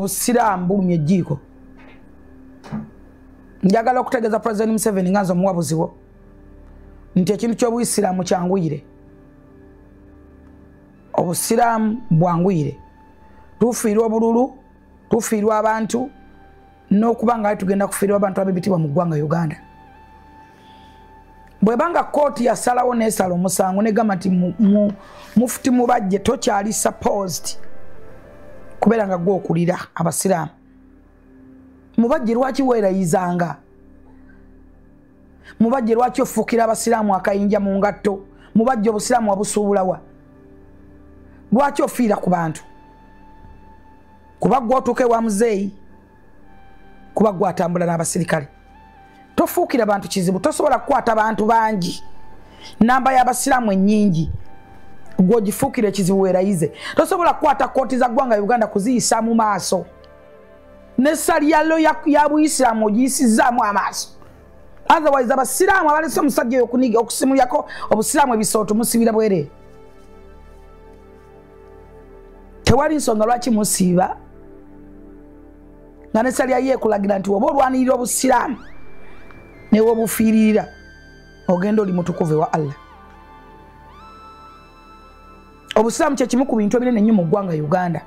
obusiraamu bulumye jjiiko njagala okutegeeza President Museveni nga nze omuwabuzi wo nti ekintu ky'obuyisiraamu kyanguyire obusiraamu bwanguyire tufiirwa obululu tufiirwa abantu n'okuba nga tugenda kufiirwa abantu ab'ebitibwa mu ggwanga Uganda bwebanga kooti yasalawo n'esala omusango negamba nti mufuti Mubajje tokyali supposed kubeera nga gwe okulira abasiraamu Mubajje lwaki weerayizanga Mubajje lwaki ofuukira abasiraamu akayinja mu ngatto Mubajje obusiraamu wabusuubulawa lwaki ofiira ku bantu kuba gwe otuuka ewa muzeeyi kuba gwe atambula n'abasirikale tofuukira bantu kizibu tosobola kukwata bantu bangi namba y'abasiraamu ennyingi gwe ogifuukira ekizibu weerayize tosobola kukwata kooti za ggwanga Uganda kuziyisa mu maaso n'essali ya buyisiraamu ogiyisizaamu amaaso otherwise abasiraamu abalese omusajja oyo okusimulako obusiraamu ebisooto musibira bwereere tewali nsonga lwaki musiiba nga n'essali yayo ekulagira nti oba olwanirira obusiraamu newe obufiiririra ogenda oli mutukuvu ewa Allah obusiraamu kye kimu ku bintu ebinene nnyo mu ggwanga Uganda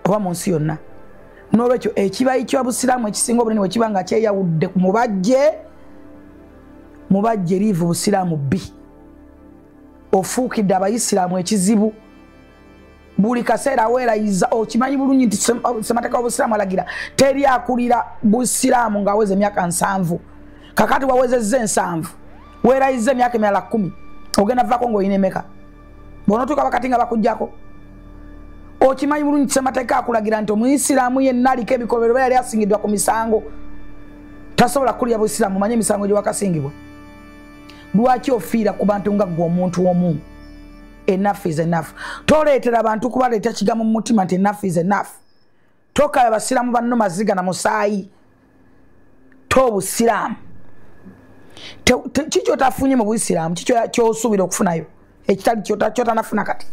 oba mu nsi yonna n'olwekyo ekibayi ky'obusiraamu ekisinga obunene bwe kiba nga kyeyawudde ku Mubajje liivu busiraamu bbi ofuukidde abayisiraamu ekizibu buli kaseera weerayiza okimanyi bulungi nti ssemateeka w'obusiraamu alagira teri akulira busiraamu ng'aweza emyaka 7 kakati wawezezza 7 weerayiza emyaka emirala 10 ogenda vaako ng'olina emeka bw'onootuuka bakati nga bakuggyako okimanyi bulungi nti ssemateeka akulagira nti omuyisiraamu yenna aliko ebikolobero yali asingiddwa ku misango tasobola kulya busiraamu manye emisango gye wakasingibwa lwaki ofiira ku bantu nga gwe omuntu omu enough is enough toleetera abantu kubaleeta kigambo mu mutima nti enough is enough tokaba abasiraamu banno maziga na musaayi tobusiraamu kiki otafunye mu buyisiraamu kiki kyosuubira okufunayo ekitali kyotanafuna kati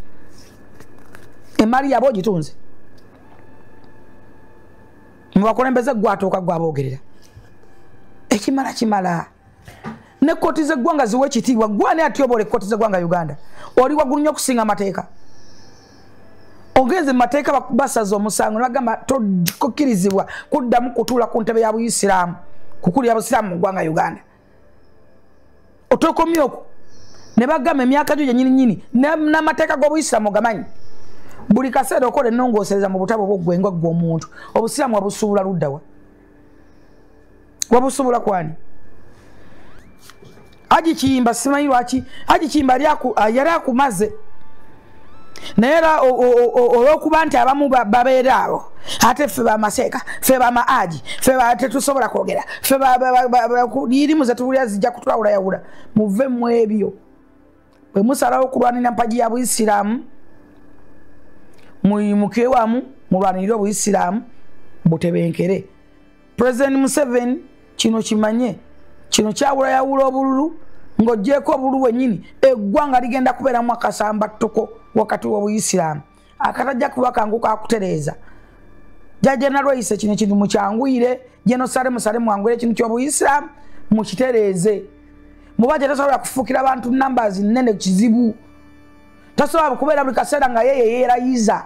emali yabo ogitunze mubakulembeze gwatuuka gwaboogerera ekimala ne kooti z'eggwanga ziwe ekitiibwa gwane atyobola ekkooti z'eggwanga Uganda oli waggulu nnyo okusinga amateeka ogenze mu mateeka basaza omusango nebagamba tokkirizibwa kuddamu kutuula ku ntebe ya buyisiraamu kukulira abasiraamu mu ggwanga Uganda otokomye okwo ne bagamba emyaka gyo gyennyini n'amateeka g'obuyisiraamu ogamanyi buli kaseera okola ennongoosereza mu butabo bw'oggwenga gwe omuntu obusiraamu wabusuubula luddawa wabusuubula kwani Haji Kiyimba simanyi lwaki Haji Kiyimba yali akumaze naye era olw'okuba nti abamu babeera awo ate ffe bamaseeka ffe bamaaji ffe tetusobola kwogera ffe irimu zetuwulira zijja kutwawulayawula muve mu ebyo bwe musalawo okulwanira mpagi ya buyisiraamu muyimuke wamu mulwanirire obuyisiraamu butebenkere President Museveni kino kimanye kino kyawulayawula obululu ng'oggyeko obululu wennyini eggwanga ligenda kubeeramu akasambattuko wakati w'obuyisiraamu akatajja kuba kangu kakutereeza jjajja nalweyise kino ekintu mukyanguyire jenosale musale mwanguyire ekintu ky'obuyisiraamu mukitereeze Mubajje tasobola kufuukira abantu numbers nnene kizibu tasobola kubeera buli kaseera nga yeye yeerayiza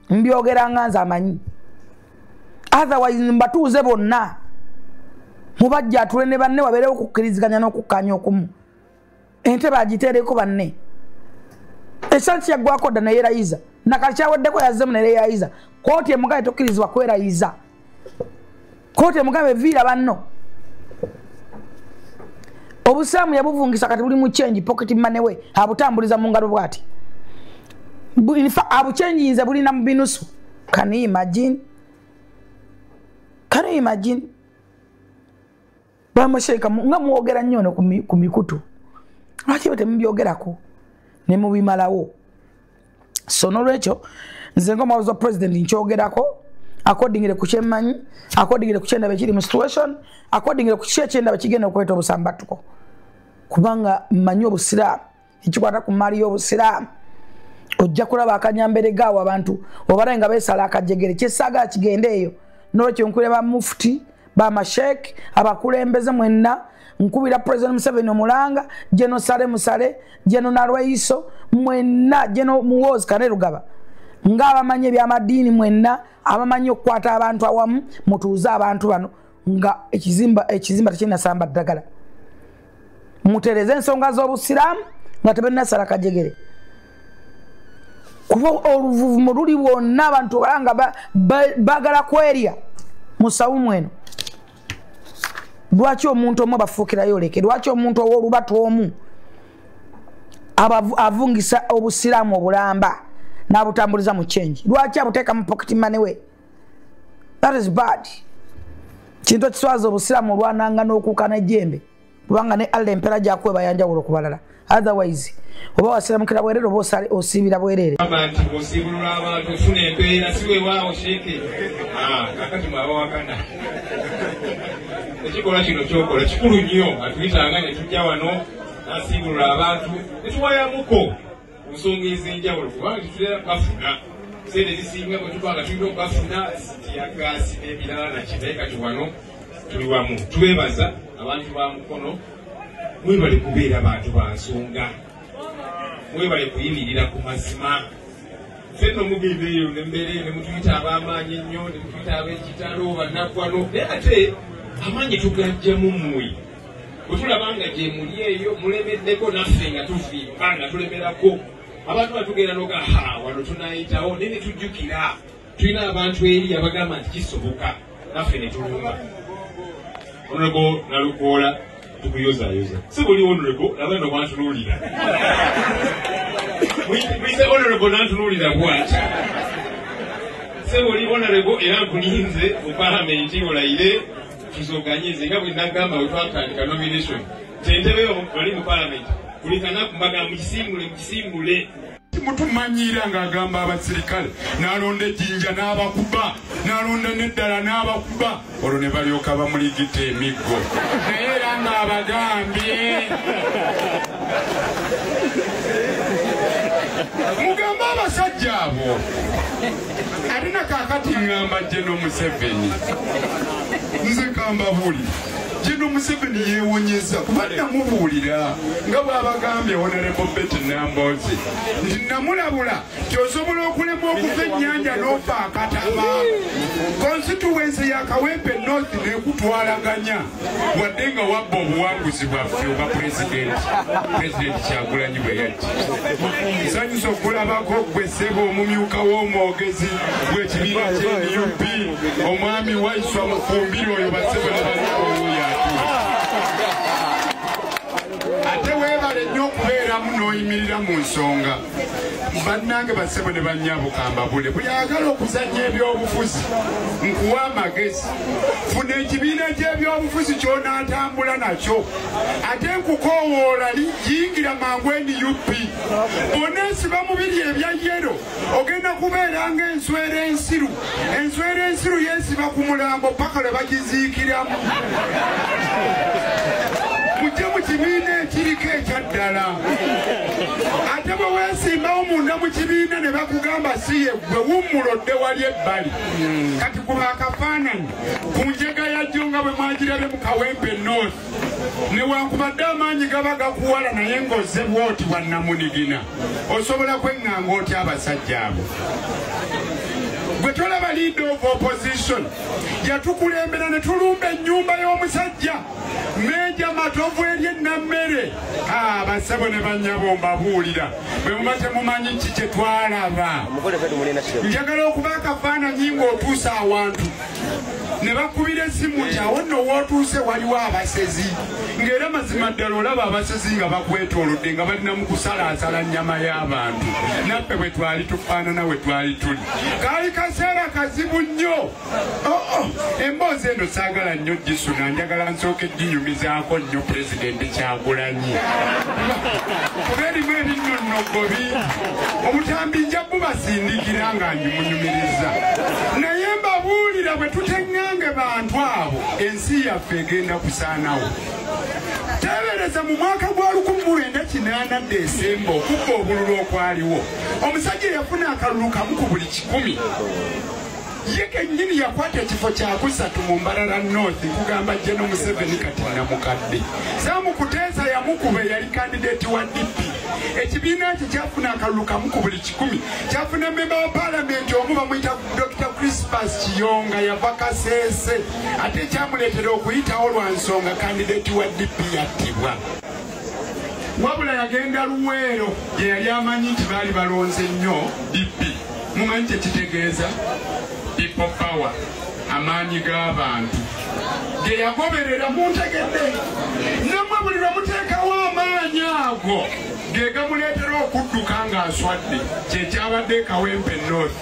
mbyogera nga nze amanyi otherwise mbatuuze bonna Mubajje atule ne banne wabeerewo okukkiriziganya n'okukkaanya okumu entebe agiteereko banne esansi yaggwako dda neyeerayiza nakali kyaweddeko yazzemu neyeerayiza kooti emugabe tokkirizibwa kwerayiza kooti emugabe viira banno obusiraamu yabuvungisa kati buli mu change pocket money we abutambuliza mu ngalo bwati abuchenjinze bulina mu binusu can you imagine bamusheeka nga muwogera nnyo no ku mikutu lwaki bwe temubyogerako ne mubimalawo so n'olwekyo nze ng'omwabuzi wa president nkyogerako accordingly ku kyemmanyi accordingly ku kyendaba ekiri mu situation accordingly ku kiki ekyendaba kigenda okuleeta obusambattuko kubanga mmanyi obusiraamu ekikwata ku maali y'obusiraamu ojja kulaba akanyambere gaawo abantu obarenga beesala akajegere kyesaaga kigende eyo n'olwekyo nkubira ba mufti ba mashek abakulembeze mwenna nkubira President Museveni omulanga Jeno Sale Musale Jeno Narweiso mwenna Jeno Muwozi Kanerugaba ng'abamanyi eby'amadiini mwenna abamanyi okukwata abantu awamu mutuuze abantu bano nga ekizimba tekinasamba ddagala mutereze ensonga z'obusiraamu nga tebennasala kajegere kuba oluvuvumo luli bwonna abantu balanga bagala kwerya musawumu eno lwaki omuntu omu abafuukirayo oleke lwaki omuntu ow'olubatu omu avungisa obusiraamu obulamba n'abutambuliza mu change lwaki abuteeka mu pocket money we that is bad kintu ekiswaza obusiraamu olwananga n'okuuka n'ejjembe kubanga ne Allah empera gyakweba yanjawulo okubalala otherwise oba wasiramukira bwerere oba osiibira bwerere abantu osibulula abantu ofuna empeera siwe waawo sheeke kakati mwabawakana ekikola kino kyokola kikulu nnyo atuyitanga ne tujja wano nasibulula abantu netuwayamuko nsonga ez'enjawulo kubanga tutera bafuna sente zisinga bwe tubanga tulina okubafuna tiyagasi n'ebirala nakinaye kati wano tuli wamu twebaza abantu ba mukono mwebale kubeera bantu ba nsonga mwebale kuyimirira ku mazima fenno mugenda eyo nembeera eyo ne mutuyita ab'amaanyi ennyo ne mutuyita ab'ekitalo bannaggwano naye ate amaanyi tugajjamu mmwe bwe tulabanga gye muli eyo mulemeddeko naffe nga tuvimba nga tulemerako abantu batugenda noga wano tunayitawo naye ne tujjukira tulina abantu eri abagamba nti kisoboka naffe ne tulumba Honorable Nalukoola tukuyozayoza si buli honorable abana bantunuulira mwise honorable nantunuulira bwati si buli honorable era nkulinze mu palamenti olayire tuzoganyize nga bwe nagamba bwe twatandika nomination kyentebe bali mu palamenti buli kanaku mbagamba mukisimbule mutumanyira ng'agamba abasirikale n'alonda ejjinja n'abakuba n'alonda n'eddala n'abakuba olwo ne balyoka bamuligita emiggo naye era ng'abagambye mugamba abasajja abo alina kaakati ŋŋamba Jeno Museveni nze kambabuulira Jeno Museveni yeewonyeza kuba namubuulira nga bw'abagambye Honorable Betty Nambooze nti namulabula kyosobola okulemwa okuva ennyanja n'ofa akatama constituency ya Kawempe North n'ekutwalaganya wadde nga wabba obuwanguzi bwaffe obwa President Kyagulanyi bwe yajja nsanyusa okulabako gwe ssebo omumyuka w'omwogezi gw'ekibiina ky'NUP omwami Waiswa Mufumbire oyo bassebo ne bannabowuya ate weebale nnyo okubeeramu n'oyimirira mu nsonga bannange bassebo ne bannyabukambabule buli ayagala okuzannya ebyobufuzi nkuwa amagezi funa ekibiina ky'ebyobufuzi ky'onaatambula nakyo ate nkukoowoola yingira mangu NUP oneesiba mu biri ebya yero ogenda kubeera ng'enswera ensiru yeesiba ku mulambo paka lwe bagiziikiramu mujje mu kibiina ekiriko ekyaddala ate bwe weesimbawo munda mu kibiina ne bakugamba si ye gwe wummulodde wali ebbali kati kuba akafaananyi ku njega yajjo nga bwe mwagirabye mu Kawempe North newankubadde amaanyi gaba gakuwala naye ng'ozze bw'oti wannamunigina osobola kweŋŋanga otya abasajja abo gwe tolaba leader of opposition yatukulembera ne tulumba ennyumba y'omusajja Meja Matovu eryennammere bassebo ne bannyabo mbabuulira bwe muba temumanyi ki kye twalaba njagala okuba akafaananyi ng'otuusa awantu ne bakubira essimu nti awo nno wootuuse waliwo abasezi ng'era mazima ddala olaba abasezi nga bakwetoolodde nga balina mu kusalaasala nnyama y'abantu naffe bwe twali tufaanana we twali tuli kaali kaseera kazibu nnyo emboozi eno saagala nnyo gisuna njagala nsooke ginyumizaako nnyo Pulezidenti Kyagulanyi kuba erimu ebinnonogobi obutambi nja bubasindikira nga njimunyumiriza naye mbabuulira bwe tuteŋŋange bantu abo ensi yaffe egenda kusaanawo. Teebereza mu mwaka gwa 1980 Desemba okubba obululu okwaliwo. Omusajja yafuna akalulu kamu ku buli 100. Ye kennyini yakwata ekifo kya kusatu mu Mbarara North kugamba General Museveni kati namukadde. Saamukuteesa yamukuba yali kandidate wa DP. Ekibiina kye kyafuna akalulu kamu ku buli 10. Kyafuna memba wa parliament omu bamuyita Dr. Crispus Kiyonga yava Kasese. Ate kyamuleetera okuyitawo lwa nsonga kandidate wa DP yattibwa. Wabula yagenda Luweero gye yali amanyi nti baali balonze nnyo DP. Mumanyi kyekitegeeza? People power, amaanyi g'abantu ge yagoberera muntegedde. Nammwe buli lwe muteekawo amaanyi ago ge gamuleetera okudduka ng'aswadde. Kyekyabadde Kawempe North,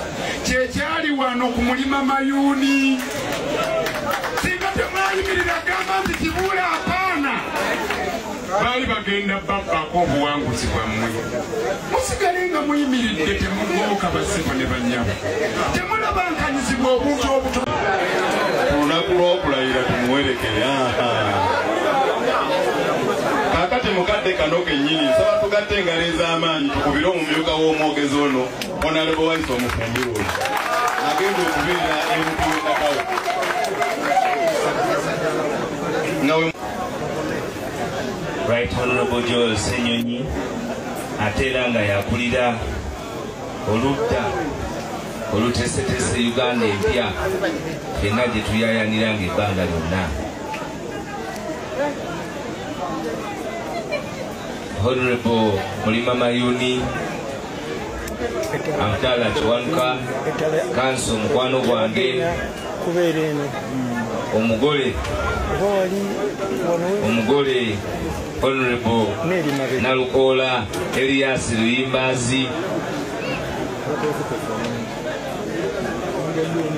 kyekyali wano ku mulima Mayuuni. Singa temwayimirira gamba nti Kibuule apaana, baali bagenda babbako obuwanguzi bwammwe. Musigale nga muyimiridde temugooka basibo ne bannyabo. Temulabankanyizibwa obuntu obuto. Olunaku lw'okulayira tumuwerekere. Kaakati mukadde kano kennyini nsaba tugatte engalo ez'amaanyi tukubire omumyuka w'omwogezi ono Honorable Waise Omufumbiro oyo agenda okubeera MP w'Entakawo. Right Honorable Joel Senyonyi ate era nga yakulira oludda oluteeseteese Uganda empya fenna gye tuyayaniranga ebbanga lyonna. Honorable Mulima Mayuuni, Abdallah Kiwanuka, Kanso mukwano gwange, omugole Honorable Nalukoola Elias Luyimbazi,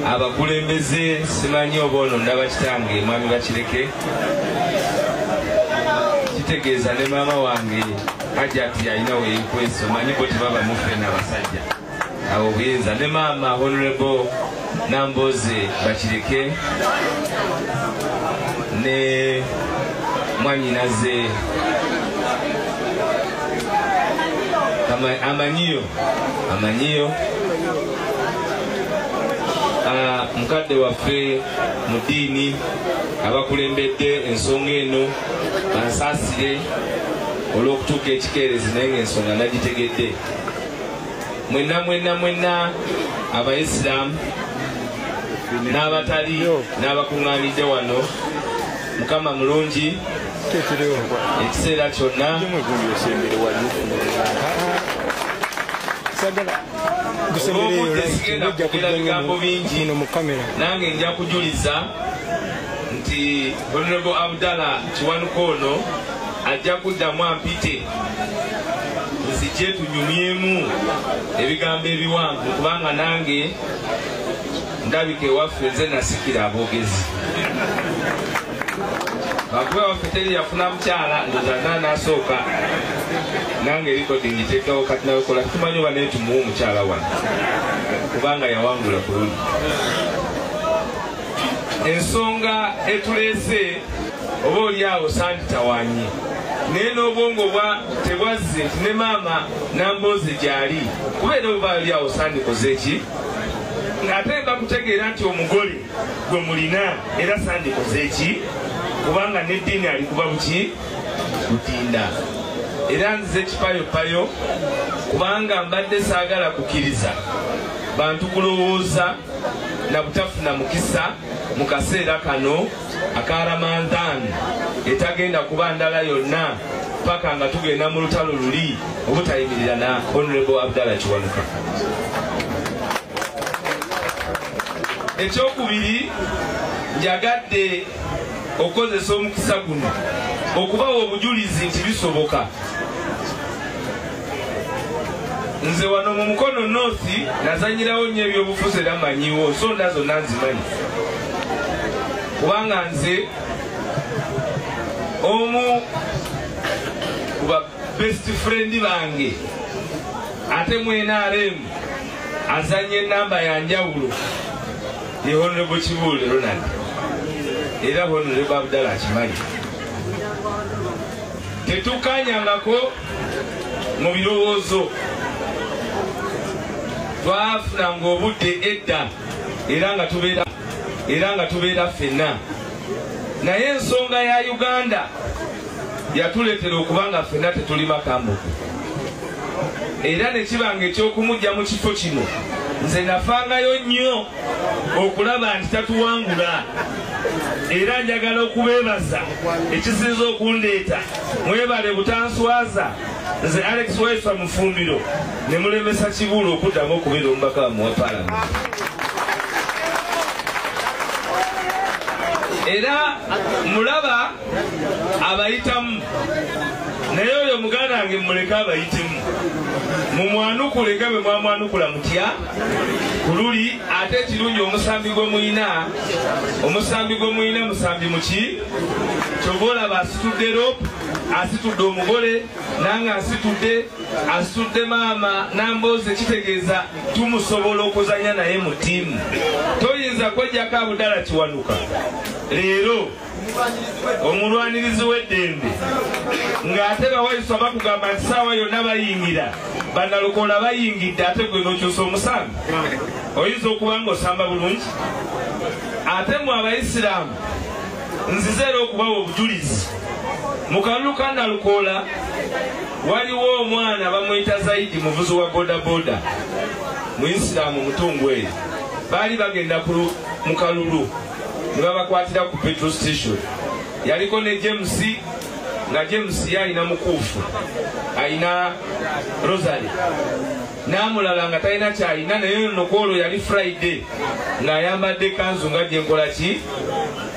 abakulembeze simanyi oba ono ndaba kitange mwami Bakireke, kitegeeza ne maama wange Hajati alina weekwesa omanyi bo tebaba mufena abasajja abo buyinza, ne maama Honorable Namboze Bakireke ne mwanyinaze amanyiyo mukadde waffe mu ddiini abakulembedde ensonga eno bansaasire olw'okutuuka ekikeerezi naye ng'ensonga nagitegedde. Mwenna Abaisiraamu n'abatali n'abakuŋŋaanidde wano, Mukama mulungi ekiseera kyonna. Obudde sigenda kugera bigambo bingi, nange nja kujuliza nti Honorable Abdallah Kiwanuka ono ajja kuddamu ampite nzije tunyumyemu ebigambo ebiwanvu, kubanga nange ndabika ewaffe nze nasikira aboogezi. Bakuba waffe teri yafuna mukyala ndoza n'asooka nange erikodi ngiteekawo kati nawekola tumanyi oba naye tumuwa omukyala wano kubanga yawangula bulungi. Ensonga etuleese oba oli awo sanditawanyi naye n'obwongo tebwazze nti ne maama Namboze gyali kubeera oba oli awo sandikoze ki, ng'ate nga kutegeera nti omugole gwe mulina era sandikoze ki, kubanga n'eddiini ali kuba buki kutinda. Era nzize kipayopayo kubanga mbadde saagala kukkiriza bantu kulowooza na butafuna mukisa mu kaseera kano aka Ramadhan etagenda kuba ndala yonna paka nga tugenda mu lutalo luli obutayimirira na Honorable Abdallah Kiwanuka. Ekyokubiri, njagadde okozesa omukisa guno okubawa obujulizi nti bisoboka. Nze wano mu Mukono North nazanyirawo nnyo ebyobufuzi era manyiwo, nsonda zonna nzimanyi kubanga nze omu ku ba best friend bange ate mu NRM azanye enamba ya njawulo ye Honorable Kibuule Ronald. era Honorable Abdallah akimanyi. Tetukanyangako mu birowoozo. Twafunanga obudde edda era nga tubeera ffenna. Naye ensonga ya Uganda yatuleetera okuba nga ffenna tetuli makambuku. Era ne kibanga ekyokumujja mu kifo kino nze nafangayo nnyo okulaba nti tatuwangula. Era njagala okubeebaza ekisinza okundeeta mwebale butanswaza nze Alex Waifa Mufumbiro ne mulemesa Kibuulo okuddamu okubeera omubaka wammwe wa Paalamenti. Era mulaba abayitamu naye oyo muganda wange muleke abayitemu mumwanukule nga bwe mwamwanukula mutya ku luli. Ate ekirungi omusambi gwe muyina musambi muki kyova olaba asitudde rope, asitudde omugole nange asitudde maama Nambooze. Kitegeeza tumusobola okuzanya naye mu ttiimu. Toyinza kwejjako Abdallah Kiwanuka leero omulwanirizi w'eddembe ng'ate Bawaiso bakugamba nti saawa yonna bayingira Bannalukoola bayingidde, ate gwe n'okyusa omusambi. Oyinza okuba ng'osamba bulungi. Ate mu Abayisiraamu nzize era okubawa obujulizi. Mu kalulu ka Nalukoola waliwo omwana bamuyita Zaidi, muvuzi wa bodaboda Muyisiraamu mutungu eyo. Baali bagenda mu kalulu ne babakwatira ku petrol station. Yaliko ne James, nga James yalina mukuufu, alina Rosary, n'amulala nga talina kyalina. Naye nokwolwo yali Friday ng'ayambadde kanzu nga gye nkola ki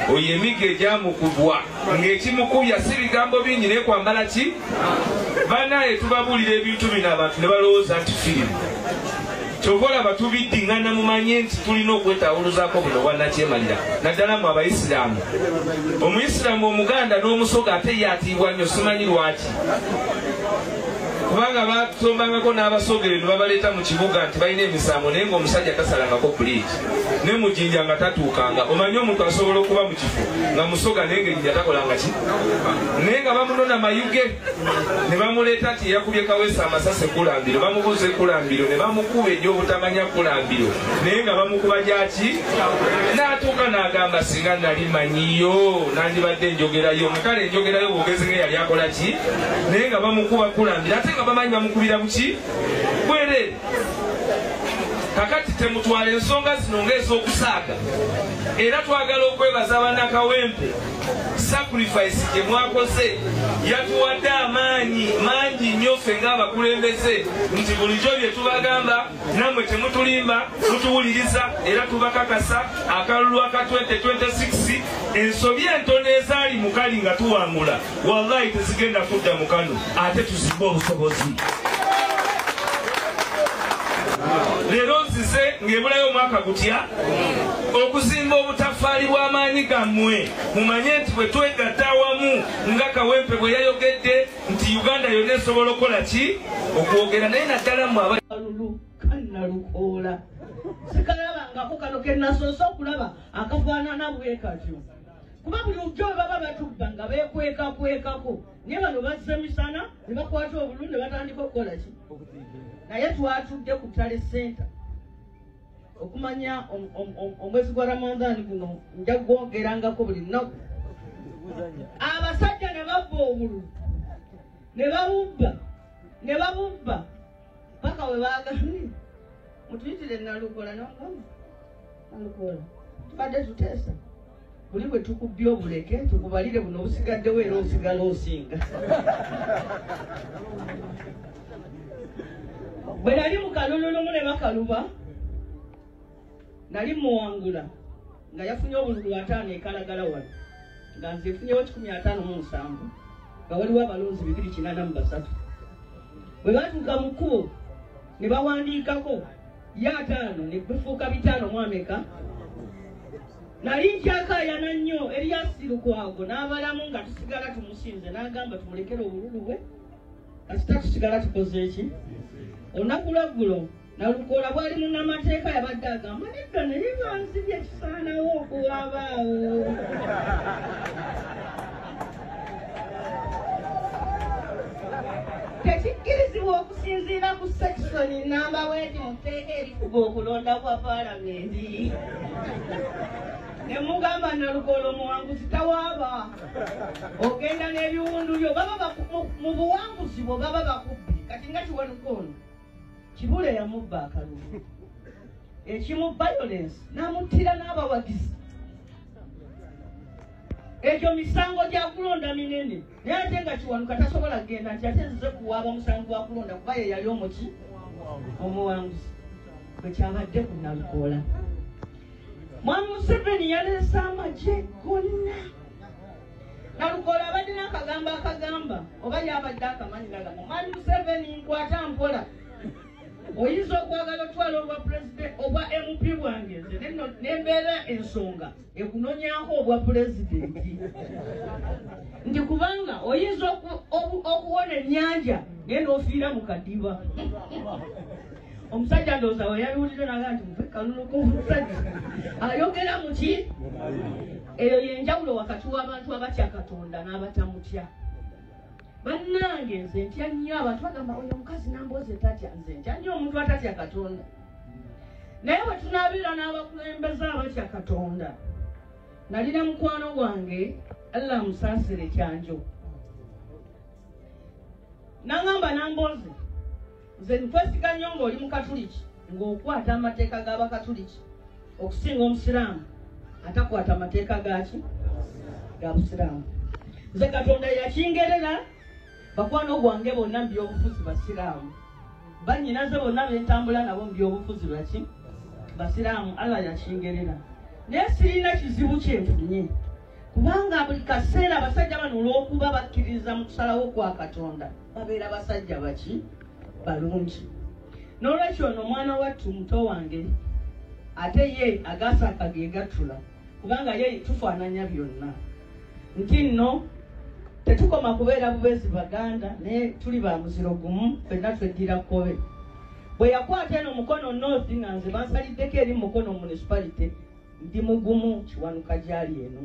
oyo emigga egyamukubwa ng'ekimukubya si bigambo bingi naye kwambala ki. Banaye tubabuulira ebintu bino abantu ne balowooza nti firimu. Kyova olaba tubiddiŋŋana mumanye nti tulina okwetawuluzaako buno bwannakyemalira. Naddala mu Abayisiraamu, Omuyisiraamu Omuganda n'Omusoga ate yatiibwa nnyo, simanyi lwaki. Kubanga batombangako n'Abasoga ne babaleeta mu kibuga nti balina emisango naye ng'omusajja tasalangako puliiki ne mujinja nga tatuukanga. Omanyi omuntu asobola okuba mu kifo nga Musoga naye ng'ejinja takolanga ki. Naye nga bamunona mayuge ne bamuleeta nti yakubye Kaweesa amasasi Kulambiro, bamubuuza Kulambiro ne bamukuba egy'obutamanya Kulambiro naye nga bamukuba gyaki. N'atuuka n'agamba singa nali manyiyo nandibadde njogerayo. Kale njogerayo bwogezi ng'eyali akola ki naye nga bamukuba Kulambiro ate nga bamanyi bamukubira buki bwereere. Kakati temutwala ensonga zino ng'ez'okusaaga. Era twagala okwebaza bannakawempe sacrifice gye mwakoze yatuwadde amaanyi mangi nnyo ffe ng'abakulembeze nti bulijjo bye tubagamba nammwe temutulimba mutuwuliriza era tubakakasa akalulu aka 2026 ensobi entono ezaali mu kali nga tuwangula wallahi tezigenda kudda mu kano ate tuzimbe obusobozi. Leero nzize ng'ebulayo omwaka gutya okuzimba obutafaali bw'amaanyi gammwe mumanye nti bwe twegatta awamu nga Kawempe bwe yayogedde nti Uganda yonna esobola okukola ki okwogera. Naye naddala mu abalulu Kannalukoola sikalabangako kano ke nasoose okulaba akafaanana bwe katyo kuba buli lujjo bwe baba batubba nga beekwekakwekako naye bano bazze misana ne bakwata obululu ne batandika okukola ki. Naye twatudde ku Ttale Center okumanya omwezi gwa Ramadhan guno nja gwongerangako buli nnaku. Abasajja ne babba obululu ne babubba paka we baagambye mutuyitire Nalukoola Nalukoola tubadde tuteesa buli bwe tukubbye obuleke tukubalire buno obusigaddewo era osigala osinga. Bwe nali mu kalulu lumu ne bakaluba nali muwangula nga yafunye obululu 5 ekalagala wano nga nze efunyewo 157 nga waliwo abalonzi 283. Bwe batuuka mu kkubo ne bawandiikako ya 5 ne bifuuka 5 mu Ameka. Nali nkyakaayana nnyo Eriasi Lukwago n'abalamu nga tusigala tumusinze n'agamba tumulekere obululu bwe kasita tusigala tukoze eki. Olunaku lweggulo Nalukoola bwali munnamateeka yabadde agamba nedda naye banzibye kisaanawo okuwabaawo namba weti muteeke erikuba okulonda kwa palamenti ne mugamba Nalukolo muwanguzi tawaaba ogenda n'ebiwundu byo baba mu buwanguzi bwo baba bakubbi kati nga Kiwanuka ono Kibule yamubba akalulu ekimu violence n'amuttira n'abawagizi ekyo misango gya kulonda minene naye ate nga Kiwanuka tasobola kugenda nti ate nzize kuwaaba musango gwa kulonda kuba ye yali omuki omuwanguzi bwe kyabadde ku Nalukoola. Mwami Museveni yaleese amagye gonna Nalukoola abadde n'akagamba oba yabadde akamanyi gagamba Mwami Museveni nkwata mpola oyinza okwagala otwala obwa president obwa MP bwange nze nembeera ensonga ekunonyako obwa pulezidenti nti kubanga oyinza okuwona ennyanja naye n'ofiira mu kadiba omusajja ndowooza we yabiwulire naga nti muve kaluluka omusajja ayogera muki eyo yenjawulo wakati w'abantu abatya Katonda n'abatamutya. Bannange nze ntya nnyo abantu bagamba oyo omukazi Nambooze tatya nze ntya nnyo omuntu atatya Katonda naye bwe tunaabira n'abakulembeze abatya Katonda nalina mukwano gwange Allah musaasire Kyanjo nangamba Nambooze nze nkwesiga nnyo ng'oli mu Katuliki ng'okwata amateeka g'Abakatuliki okusinga omusiraamu atakwata amateeka gaki ga busiraamu. Nze Katonda yakingerera bakwano gwange bonna mu byobufuzi basiraamu bannyinaze bonna bentambula nabo mu byobufuzi baki basiraamu Allah yakingerera naye sirina kizibu kyenfunye kubanga buli kaseera abasajja bano olw'okuba bakkiririza mu kusalawo kwa Katonda babeera basajja baki balungi. N'olwekyo ono omwana wattu muto wange ate ye agasaaka ge gattula kubanga ye tufaananya byonna nti nno tetukoma kubeera bubezi baganda naye tuli ba muziro gumu ffenna tweddira kkobe. Bwe yakwata eno mukono North nga nze bansaliddeko eri mukono municipality ndi mugumu Kiwanuka gyali eno.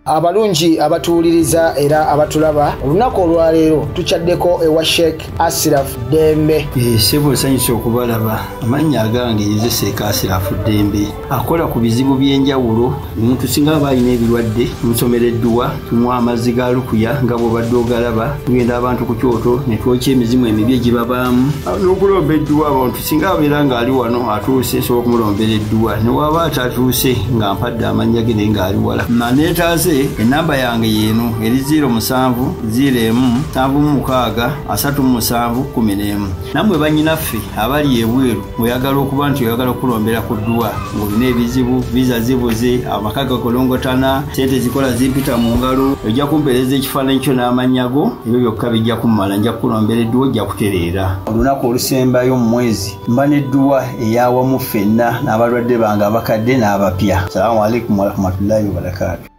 Abalungi abatuuliriza era abatulaba olunaku olwaleero tukyaddeko ewa Sheikh Ashraf Dembe. Sebo sanyusa okubalaba amannya agange yeze Sheikh Ashraf Dembe akola ku bizibu by'enjawulo omuntu singa aba alina ebirwadde musomereddwa tumuwa amazzi ga lukuya nga bw'obadde ogalaba tugenda abantu ku kyoto ne twokya emizimu emibi egibabaamu n'okulomba edduwa abantu singa abeera ng'ali wano atuuse sobola okumulombera edduwa ne waba atatuuse nga mpadde amannya ge naye ng'ali wala naneetaase enamba yange yeno eri 0707763711 namwe bannyinaffe abali ebweru oyagala okuba nti oyagala okulombera ku dduwa ng'olina ebizibu viza zibuze amaka gakolongotana sente zikola zimpita mu ngalo ojja kumpeereza ekifaananyi kyo n'amanyago ebyo byokka bijja kummala nja kukulombera edduwa ojja kutereera olunaku olusembayo mu mwezi mba n'edduwa eyawamu ffenna n'abalwadde bange abakadde n'abapya. Salaamu alaikum warahmatullahi wabarakatuh.